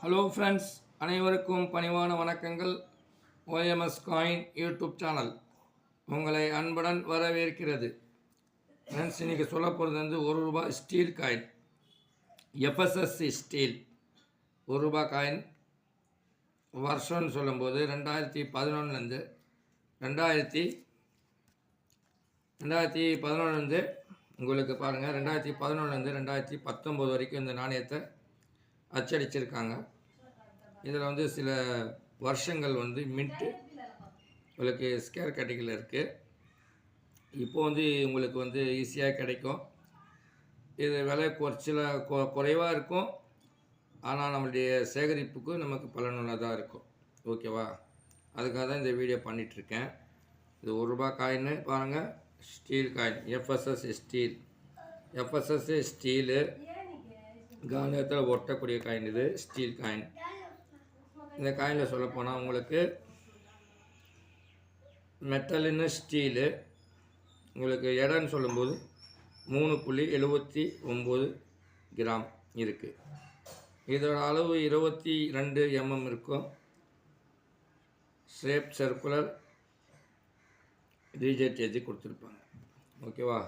Hello friends, அனைவருக்கும் பணிவான வணக்கங்கள். ஓஎம்எஸ் காயின் யூடியூப் சேனல் உங்களை அன்புடன் வரவேற்கிறது. ஃப்ரெண்ட்ஸ், இன்றைக்கி சொல்ல போகிறது வந்து ₹1 steel coin, FSSC steel ₹1 coin. வருஷம்னு சொல்லும்போது 2011 2011 உங்களுக்கு பாருங்கள், 2011 2019 வரைக்கும் இந்த நாணயத்தை அச்சடிச்சிருக்காங்க. இதில் வந்து சில வருஷங்கள் வந்து மின்ட்டு உங்களுக்கு ஸ்கேர் கேட்டகரியில் இருக்குது. இப்போது வந்து உங்களுக்கு வந்து ஈஸியாக கிடைக்கும். இது விலை குறைவாக இருக்கும். ஆனால் நம்மளுடைய சேகரிப்புக்கு நமக்கு பலனுள்ளதாக இருக்கும். ஓகேவா? அதுக்காக தான் இந்த வீடியோ பண்ணிகிட்ருக்கேன். இது ₹1 காயின்னு பாருங்கள், steel coin, FSSC steel. FSSC steel காந்தத்தில் ஒட்டக்கூடிய காயின். இது ஸ்டீல் காயின். இந்த காயினில் சொல்லப்போனால் உங்களுக்கு மெட்டலுன்னு ஸ்டீலு உங்களுக்கு எடைன்னு சொல்லும்போது 3.79 கிராம் இருக்குது. இதோட அளவு 22 mm இருக்கும். ஷேப் சர்க்குலர் ரீஜெட் எஜ்ஜு கொடுத்துருப்பாங்க. ஓகேவா?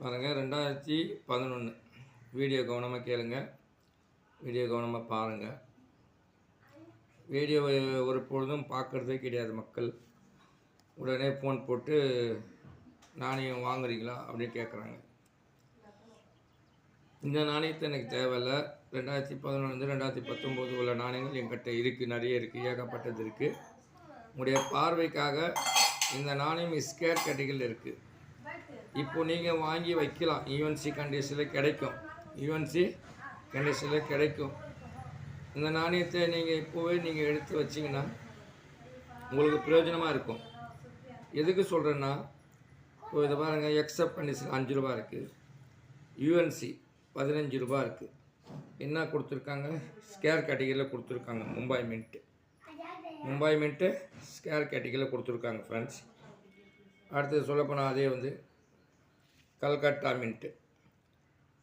பாருங்கள், 2011 வீடியோ கவனமாக கேளுங்க, வீடியோ கவனமாக பாருங்கள். வீடியோவை ஒரு பொழுதும் பார்க்குறதே கிடையாது மக்கள். உடனே ஃபோன் போட்டு நாணயம் வாங்குறீங்களா அப்படின்னு கேட்குறாங்க. இந்த நாணயத்தை எனக்கு தேவையில்லை. 2011 2019 உள்ள நாணயங்கள் என்கிட்ட இருக்குது, நிறைய இருக்குது, ஏகப்பட்டது இருக்குது. உங்களுடைய பார்வைக்காக இந்த நாணயம் ஸ்கேர் கேட்டகரியில் இருக்குது. இப்போது நீங்கள் வாங்கி வைக்கலாம். யூஎன்சி கண்டிஷனில் கிடைக்கும். யூஎன்சி கண்டிஷனில் கிடைக்கும். இந்த நாணயத்தை நீங்கள் இப்போவே நீங்கள் எடுத்து வச்சிங்கன்னா உங்களுக்கு பிரயோஜனமாக இருக்கும். எதுக்கு சொல்கிறேன்னா, இப்போ இதை பாருங்கள், எக்ஸப்ட் கண்டிஷன் ₹5 இருக்குது, யூஎன்சி ₹15 இருக்குது. என்ன கொடுத்துருக்காங்க? ஸ்கேர் கேட்டகரியில் கொடுத்துருக்காங்க. மும்பை மின்ட்டு ஸ்கேர் கேட்டகரியில் கொடுத்துருக்காங்க ஃப்ரெண்ட்ஸ். அடுத்தது சொல்லப்போனால் அதே வந்து கல்கட்டா மின்ட்டு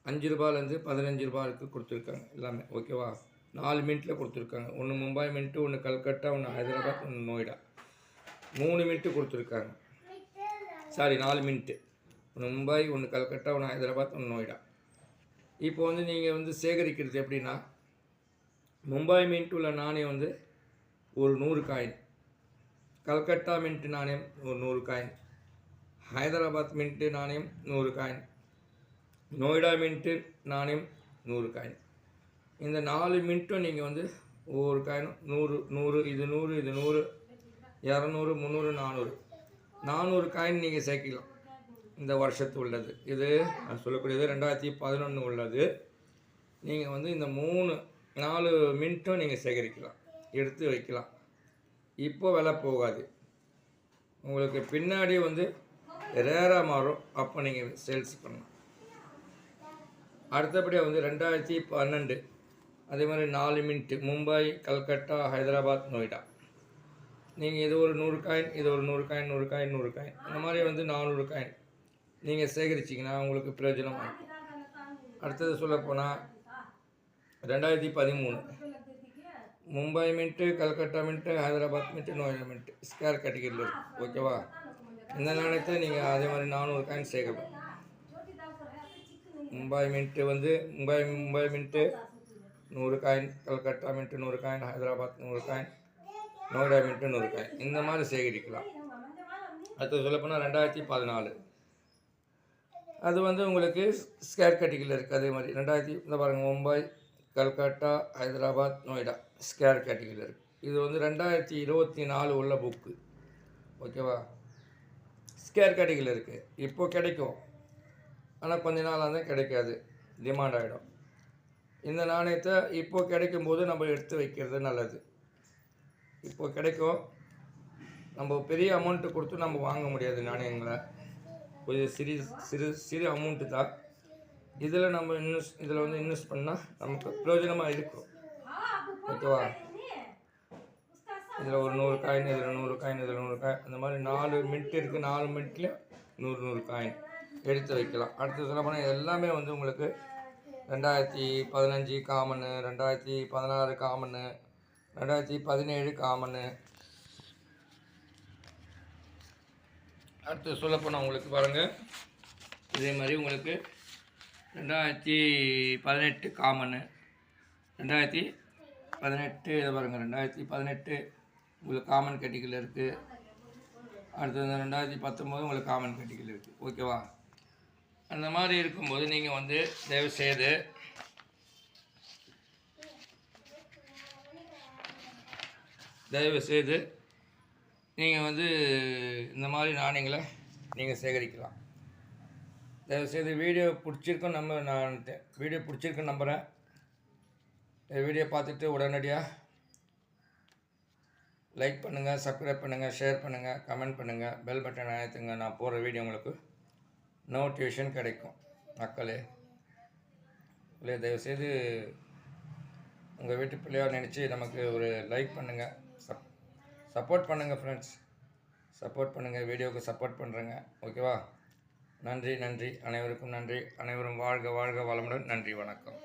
₹5 15 கொடுத்துருக்காங்க எல்லாமே. ஓகேவா? 4 மின்ட்டில் கொடுத்துருக்காங்க. ஒன்று மும்பை மின்ட்டு, ஒன்று கல்கட்டா, ஒன்று ஹைதராபாத், ஒன்று நோய்டா. 3 மின்ட்டு கொடுத்துருக்காங்க. Sorry, 4 mint. ஒன்று மும்பை, ஒன்று கல்கட்டா, ஒன்று ஹைதராபாத், ஒன்று நோய்டா. இப்போ வந்து நீங்கள் வந்து சேகரிக்கிறது எப்படின்னா, மும்பை மின்ட்டு உள்ள நாணயம் வந்து ஒரு 100 காயின், கல்கட்டா மின்ட்டு நாணயம் ஒரு 100 காயின், ஹைதராபாத் மின்ட்டு நாணயம் 100 காயின், நோய்டா மின்ட்டு நாணயம் 100 காயின். இந்த 4 மின்ட்டும் நீங்கள் வந்து ஒவ்வொரு காயினும் 100 இது 100 இது 100 200 300 400 காயின் நீங்கள் சேர்க்கலாம். இந்த வருஷத்து உள்ளது இது நான் சொல்லக்கூடியது 2011 உள்ளது. நீங்கள் வந்து இந்த 4 மின்ட்டும் நீங்கள் சேகரிக்கலாம், எடுத்து வைக்கலாம். இப்போ விலை போகாது. உங்களுக்கு பின்னாடி வந்து ரேராக மாறும். அப்போ நீங்கள் சேல்ஸ் பண்ணலாம். அடுத்தபடியாக வந்து 2012 அதே மாதிரி 4 மின்ட்டு மும்பை, கல்கட்டா, ஹைதராபாத், நோய்டா. நீங்கள் இது ஒரு 100 காயின், இது ஒரு 100 காயின், 100 காயின், 100 காயின், இந்த மாதிரி வந்து 400 காயின் நீங்கள் சேகரிச்சிங்கன்னா உங்களுக்கு பிரயோஜனமாக இருக்கும். அடுத்தது சொல்லப்போனால் 2013 Mumbai mint, Calcutta mint, Hyderabad mint, Noida mint scarce கேட்டகரியில் இருக்குது. ஓகேவா? இந்த நாணயத்தை நீங்கள் அதே மாதிரி 400 காயின் சேர்க்கலாம். மும்பை மின்ட்டு வந்து Mumbai mint 100 coin, Calcutta mint 100 coin, Hyderabad 100 coin, Noida mint 100 coin, இந்த மாதிரி சேகரிக்கலாம். அடுத்து சொல்லப்போனால் 2014 அது வந்து உங்களுக்கு ஸ்கேர் கேட்டகரியில் இருக்குது. அதே மாதிரி இந்த பாருங்கள், மும்பை, கல்கட்டா, ஹைதராபாத், நோய்டா ஸ்கேர் கேட்டகரியில் இருக்குது. இது வந்து 2024 உள்ள புக்கு. ஓகேவா? ஸ்கேர் கேட்டகரியில் இருக்குது. இப்போது கிடைக்கும், ஆனால் கொஞ்ச நாளாக தான் கிடைக்காது, டிமாண்ட் ஆகிடும். இந்த நாணயத்தை இப்போது கிடைக்கும்போது நம்ம எடுத்து வைக்கிறது நல்லது. இப்போது கிடைக்கும். நம்ம பெரிய அமௌண்ட்டு கொடுத்து நம்ம வாங்க முடியாது நாணயங்களை. கொஞ்சம் சிறு அமௌண்ட்டு தான். இதில் நம்ம இதில் வந்து இன்வெஸ்ட் பண்ணால் நமக்கு பிரயோஜனமாக இருக்கும். ஓகேவா? இதில் ஒரு 100 காயின், இதில் 100 காயின், இதில் 100 காயின், அந்த மாதிரி 4 மின்ட் இருக்குது. 4 மின்ட்லேயும் 100 காயின் எடுத்து வைக்கலாம். அடுத்து சொல்ல போனால் எல்லாமே வந்து உங்களுக்கு 2015 காமனு, 2016 காமனு, 2017 காமனு. அடுத்து சொல்லப்போனால் உங்களுக்கு பாருங்கள், இதே மாதிரி உங்களுக்கு 2018 காமனு, 2018 இதை பாருங்கள், 2018 உங்களுக்கு காமன் கேட்டகரியில் இருக்குது. அடுத்தது 2019 உங்களுக்கு காமன் கேட்டகரியில் இருக்குது. ஓகேவா? அந்த மாதிரி இருக்கும்போது நீங்கள் வந்து தயவுசெய்து நீங்கள் வந்து இந்த மாதிரி நாணயங்களை நீங்கள் சேகரிக்கலாம். தயவுசெய்து வீடியோ பிடிச்சிருக்குன்னு வீடியோ பிடிச்சிருக்குன்னு நம்புகிறேன். இந்த வீடியோ பார்த்துட்டு உடனடியாக லைக் பண்ணுங்கள், சப்ஸ்கிரைப் பண்ணுங்கள், ஷேர் பண்ணுங்கள், கமெண்ட் பண்ணுங்கள், பெல் பட்டன் அழுத்துங்க. நான் போடுற வீடியோ உங்களுக்கு நோட்டிஃபிகேஷன் கிடைக்கும். மக்களே தயவுசெய்து உங்கள் வீட்டு பிள்ளையாக நினச்சி நமக்கு ஒரு லைக் பண்ணுங்கள், சப்போர்ட் பண்ணுங்கள் ஃப்ரெண்ட்ஸ். சப்போர்ட் பண்ணுங்கள், வீடியோவுக்கு சப்போர்ட் பண்ணுறேங்க. ஓகேவா? நன்றி. அனைவருக்கும் நன்றி. அனைவரும் வாழ்க வாழ்க வளமுடன். நன்றி, வணக்கம்.